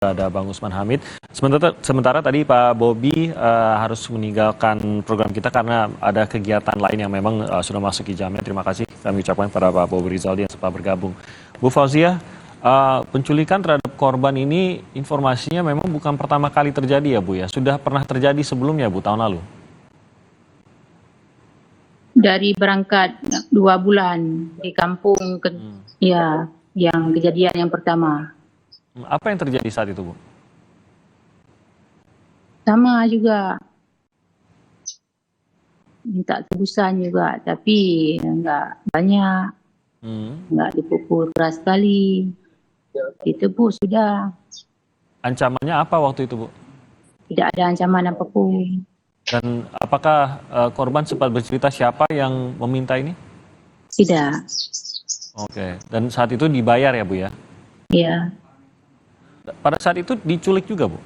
ada Bang Usman Hamid. Sementara tadi Pak Bobi harus meninggalkan program kita karena ada kegiatan lain yang memang sudah masuk jamnya. Terima kasih kami ucapkan kepada Pak Bobi Rizaldi yang sempat bergabung. Bu Fauzia, penculikan terhadap korban ini informasinya memang bukan pertama kali terjadi ya Bu ya? Sudah pernah terjadi sebelumnya Bu, tahun lalu? Dari berangkat 2 bulan di kampung, ya, yang kejadian yang pertama. Apa yang terjadi saat itu Bu? Sama juga. Minta tebusan juga, tapi enggak banyak. Enggak dipukul keras sekali. Ditebus sudah. Ancamannya apa waktu itu Bu? Tidak ada ancaman apapun. Dan apakah korban sempat bercerita siapa yang meminta ini? Tidak. Oke, dan saat itu dibayar ya Bu ya? Iya. Pada saat itu diculik juga Bu?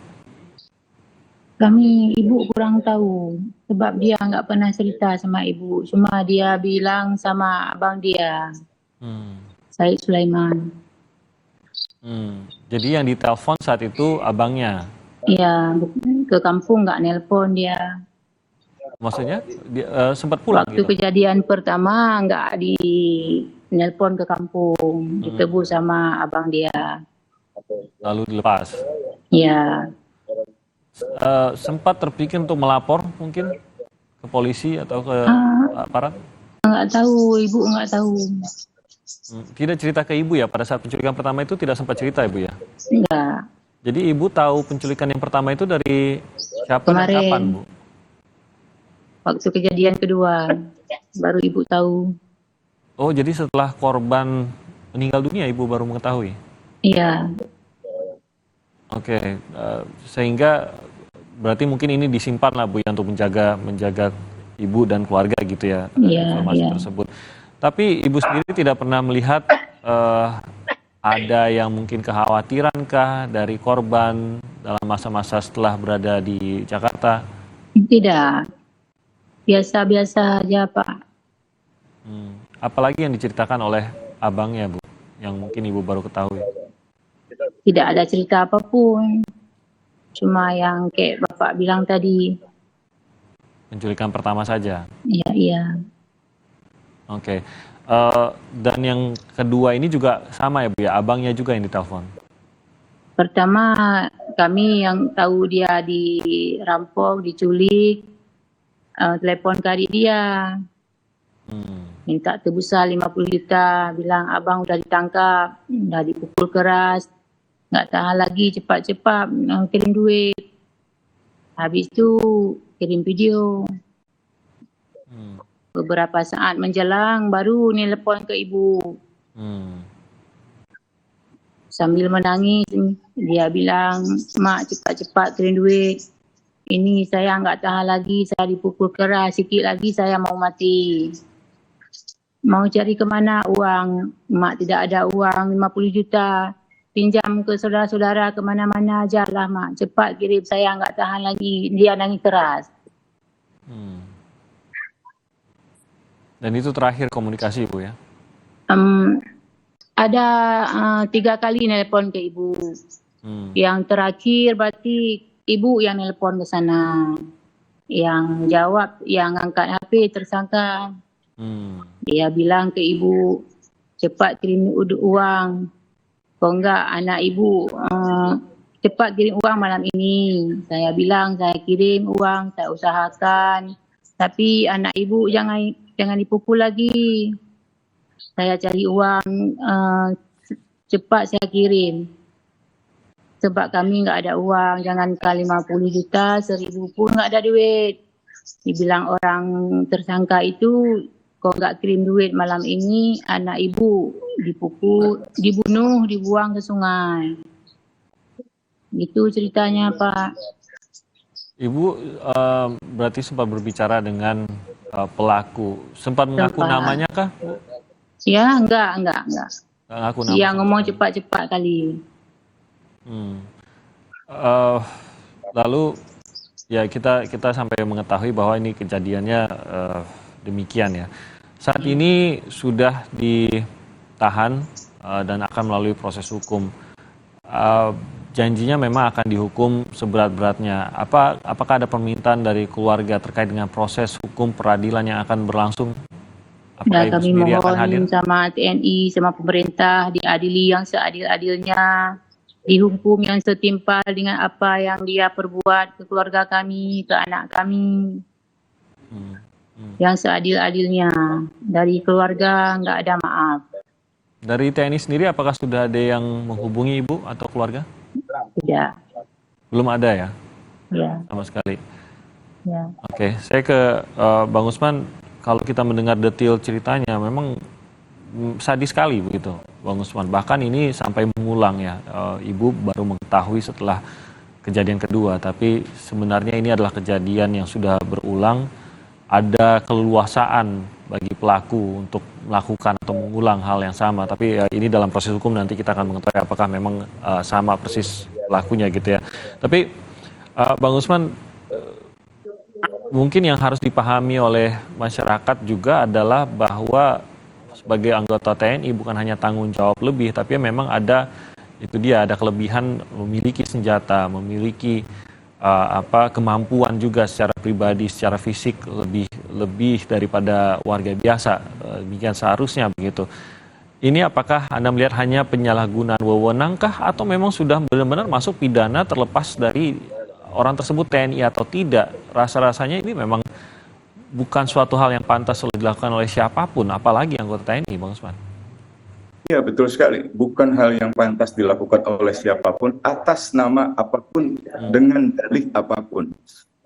Kami, ibu kurang tahu. Sebab dia enggak pernah cerita sama ibu. Cuma dia bilang sama abang dia. Said Sulaiman. Jadi yang ditelepon saat itu abangnya? Iya, ke kampung enggak nelpon dia. Maksudnya dia, sempat pulang waktu gitu? Kejadian pertama enggak di nelpon ke kampung. Ditebus sama abang dia. Lalu dilepas? Iya. Sempat terpikir untuk melapor mungkin ke polisi atau ke aparat? Enggak tahu, ibu enggak tahu. Tidak cerita ke ibu ya pada saat penculikan pertama itu, tidak sempat cerita ibu ya? Enggak. Jadi ibu tahu penculikan yang pertama itu dari siapa dan Kemarin, kapan Bu? waktu kejadian kedua baru ibu tahu. Oh, jadi setelah korban meninggal dunia ibu baru mengetahui? Iya. Oke, sehingga berarti mungkin ini disimpan lah Bu ya untuk menjaga ibu dan keluarga gitu ya, informasi tersebut. Tapi ibu sendiri tidak pernah melihat ada yang mungkin kekhawatirankah dari korban dalam masa-masa setelah berada di Jakarta? Tidak. Biasa-biasa aja Pak. Apalagi yang diceritakan oleh abangnya Bu, yang mungkin ibu baru ketahui? Tidak ada cerita apapun. Cuma yang kayak Bapak bilang tadi. Penculikan pertama saja? Iya, iya. Oke. Dan yang kedua ini juga sama ya Bu ya, abangnya juga yang ditelepon? Pertama kami yang tahu dia dirampok, diculik, telepon ke adik dia. Minta tebusan 50 juta, bilang abang udah ditangkap, udah dipukul keras, nggak tahan lagi, cepat-cepat kirim duit. Habis itu kirim video. Beberapa saat menjelang baru nelpon ke ibu. Sambil menangis, dia bilang, mak cepat-cepat kirim duit. Ini saya nggak tahan lagi, saya dipukul keras, sikit lagi saya mau mati. Mau cari kemana uang? Mak tidak ada uang 50 juta. Pinjam ke saudara-saudara kemana-mana aja lah mak. Cepat kirim, saya nggak tahan lagi. Dia nangis keras. Dan itu terakhir komunikasi Bu ya? Ada 3 kali nelpon ke ibu. Yang terakhir berarti ibu yang nelpon ke sana. Yang jawab, yang angkat HP tersangka. Dia bilang ke ibu, cepat kirim uang. Kalau enggak anak ibu cepat kirim uang malam ini. Saya bilang saya kirim uang, saya usahakan. Tapi anak ibu jangan dipukul lagi. Saya cari uang cepat saya kirim. Sebab kami enggak ada uang, jangankan 50 juta, 1.000 pun enggak ada duit. Dibilang orang tersangka itu, kalau enggak kirim duit malam ini, anak ibu dipukul, dibunuh, dibuang ke sungai. Gitu ceritanya Pak. Ibu berarti sempat berbicara dengan pelaku. Sempat mengaku namanya kah? Ya, enggak. Ngaku nama. Dia ngomong cepat-cepat kali. Lalu ya kita sampai mengetahui bahwa ini kejadiannya demikian ya. Saat ini sudah ditahan dan akan melalui proses hukum. janjinya memang akan dihukum seberat-beratnya. Apakah ada permintaan dari keluarga terkait dengan proses hukum peradilan yang akan berlangsung? Apakah Ibu kami sendiri akan hadir? mohon sama TNI, sama pemerintah diadili yang seadil-adilnya, dihukum yang setimpal dengan apa yang dia perbuat ke keluarga kami, ke anak kami. Yang seadil-adilnya. Dari keluarga nggak ada maaf. Dari TNI sendiri apakah sudah ada yang menghubungi Ibu atau keluarga? Tidak. Belum ada ya? Ya. Sama sekali. Ya. Oke, saya ke Bang Usman. Kalau kita mendengar detail ceritanya, memang sadis sekali begitu, Bang Usman. Bahkan ini sampai mengulang ya. Ibu baru mengetahui setelah kejadian kedua, tapi sebenarnya ini adalah kejadian yang sudah berulang. Ada keleluasaan bagi pelaku untuk melakukan atau mengulang hal yang sama. Tapi ini dalam proses hukum nanti kita akan mengetahui apakah memang sama persis pelakunya gitu ya. Tapi Bang Usman, mungkin yang harus dipahami oleh masyarakat juga adalah bahwa sebagai anggota TNI bukan hanya tanggung jawab lebih, tapi memang ada kelebihan memiliki senjata, memiliki kemampuan juga secara pribadi, secara fisik lebih daripada warga biasa. Demikian seharusnya begitu. Ini apakah Anda melihat hanya penyalahgunaan wewenangkah atau memang sudah benar-benar masuk pidana terlepas dari orang tersebut TNI atau tidak? Rasa-rasanya ini memang bukan suatu hal yang pantas dilakukan oleh siapapun, apalagi anggota TNI, Bang Usman. Ya, betul sekali. Bukan hal yang pantas dilakukan oleh siapapun, atas nama apapun, dengan dalih apapun.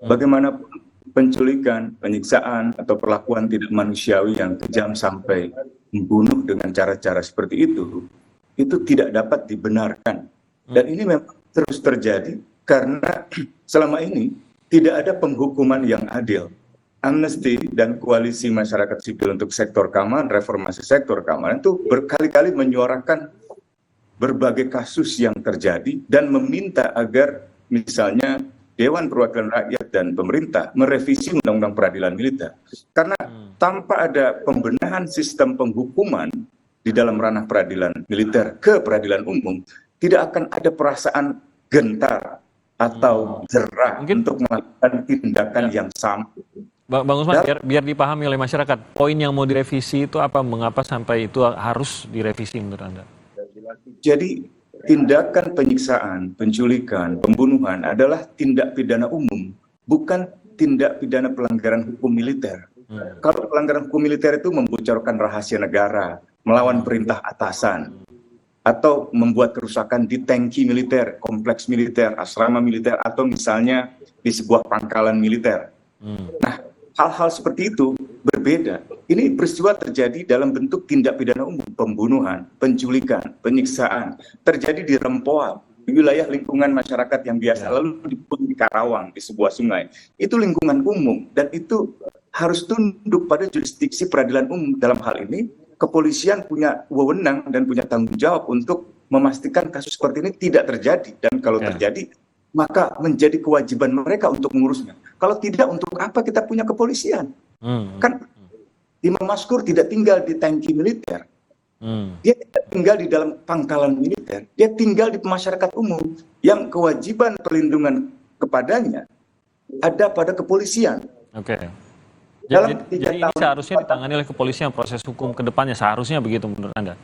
Bagaimanapun penculikan, penyiksaan, atau perlakuan tidak manusiawi yang kejam sampai membunuh dengan cara-cara seperti itu tidak dapat dibenarkan. Dan ini memang terus terjadi karena selama ini tidak ada penghukuman yang adil. Amnesty dan koalisi masyarakat sipil untuk sektor keamanan, reformasi sektor keamanan itu berkali-kali menyuarakan berbagai kasus yang terjadi dan meminta agar misalnya Dewan Perwakilan Rakyat dan pemerintah merevisi Undang-Undang Peradilan Militer. Karena tanpa ada pembenahan sistem penghukuman di dalam ranah peradilan militer ke peradilan umum, tidak akan ada perasaan gentar atau jerah untuk melakukan tindakan yang sama. Bang Usman, biar dipahami oleh masyarakat, poin yang mau direvisi itu apa? Mengapa sampai itu harus direvisi menurut Anda? Jadi tindakan penyiksaan, penculikan, pembunuhan adalah tindak pidana umum, bukan tindak pidana pelanggaran hukum militer. Kalau pelanggaran hukum militer itu membocorkan rahasia negara, melawan perintah atasan, atau membuat kerusakan di tangki militer, kompleks militer, asrama militer, atau misalnya di sebuah pangkalan militer. Nah, hal-hal seperti itu berbeda. Ini peristiwa terjadi dalam bentuk tindak pidana umum, pembunuhan, penculikan, penyiksaan, terjadi di Rempoa, di wilayah lingkungan masyarakat yang biasa, lalu di Karawang, di sebuah sungai. Itu lingkungan umum, dan itu harus tunduk pada jurisdiksi peradilan umum. Dalam hal ini, kepolisian punya wewenang dan punya tanggung jawab untuk memastikan kasus seperti ini tidak terjadi. Dan kalau terjadi, maka menjadi kewajiban mereka untuk mengurusnya. Kalau tidak, untuk apa kita punya kepolisian? Kan Imam Maskur tidak tinggal di tangki militer. Dia tidak tinggal di dalam pangkalan militer. Dia tinggal di masyarakat umum yang kewajiban perlindungan kepadanya ada pada kepolisian. Oke. Jadi ini seharusnya ditangani oleh kepolisian, proses hukum ke depannya seharusnya begitu menurut Anda?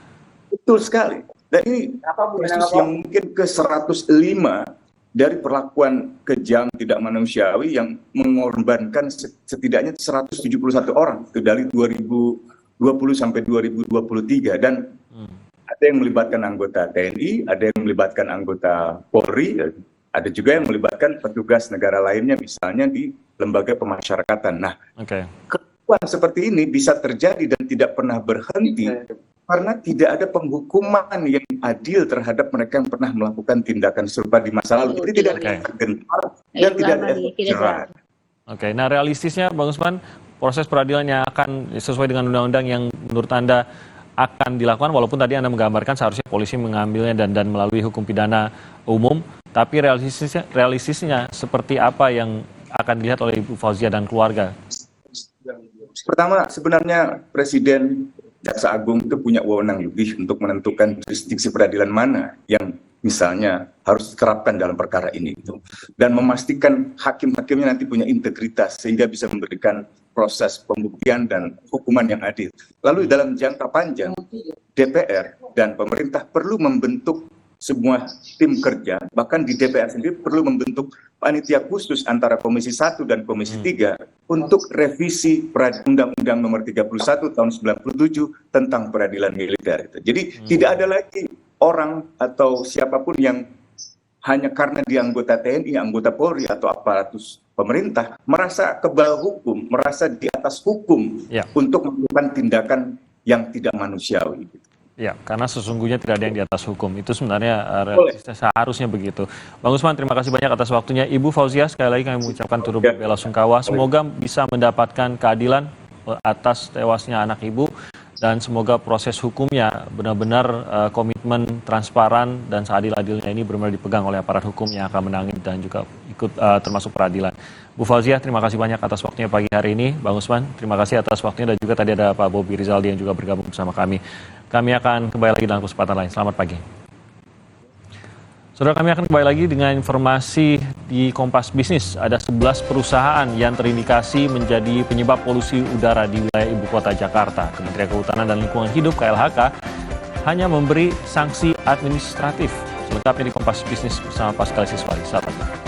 Betul sekali. Dan ini kasus yang mungkin ke-105 dari perlakuan kejam tidak manusiawi yang mengorbankan setidaknya 171 orang itu dari 2020 sampai 2023, dan ada yang melibatkan anggota TNI, ada yang melibatkan anggota Polri, ada juga yang melibatkan petugas negara lainnya misalnya di lembaga pemasyarakatan. Nah, kelakuan seperti ini bisa terjadi dan tidak pernah berhenti karena tidak ada penghukuman yang adil terhadap mereka yang pernah melakukan tindakan serupa di masa lalu. Jadi tidak ada gentar dan tidak ada jerah. Oke, nah realistisnya Bang Usman, proses peradilan yang akan sesuai dengan undang-undang yang menurut Anda akan dilakukan, walaupun tadi Anda menggambarkan seharusnya polisi mengambilnya dan melalui hukum pidana umum, tapi realistisnya seperti apa yang akan dilihat oleh Ibu Fauzia dan keluarga? Pertama, sebenarnya Presiden Jaksa Agung itu punya wewenang lebih untuk menentukan jurisdiksi peradilan mana yang misalnya harus diterapkan dalam perkara ini gitu. Dan memastikan hakim-hakimnya nanti punya integritas sehingga bisa memberikan proses pembuktian dan hukuman yang adil. Lalu dalam jangka panjang DPR dan pemerintah perlu membentuk sebuah tim kerja, bahkan di DPR sendiri perlu membentuk panitia khusus antara Komisi 1 dan Komisi 3 untuk revisi Undang-Undang Nomor 31 tahun 97 tentang peradilan militer. Jadi tidak ada lagi orang atau siapapun yang hanya karena dia anggota TNI, anggota Polri atau aparatus pemerintah merasa kebal hukum, merasa di atas hukum untuk melakukan tindakan yang tidak manusiawi. Ya, karena sesungguhnya tidak ada yang di atas hukum. Itu sebenarnya seharusnya begitu. Bang Usman, terima kasih banyak atas waktunya. Ibu Fauzia, sekali lagi kami mengucapkan turut belasungkawa. Semoga bisa mendapatkan keadilan atas tewasnya anak ibu. Dan semoga proses hukumnya benar-benar komitmen transparan dan seadil-adilnya ini benar-benar dipegang oleh aparat hukum yang akan menangin dan juga ikut termasuk peradilan. Bu Fauzia, terima kasih banyak atas waktunya pagi hari ini. Bang Usman, terima kasih atas waktunya, dan juga tadi ada Pak Bobi Rizaldi yang juga bergabung bersama kami. Kami akan kembali lagi dalam kesempatan lain. Selamat pagi. Saudara, kami akan kembali lagi dengan informasi di Kompas Bisnis. Ada 11 perusahaan yang terindikasi menjadi penyebab polusi udara di wilayah Ibu Kota Jakarta. Kementerian Kehutanan dan Lingkungan Hidup KLHK hanya memberi sanksi administratif. Selengkapnya di Kompas Bisnis bersama Pascal Siswali. Selamat pagi.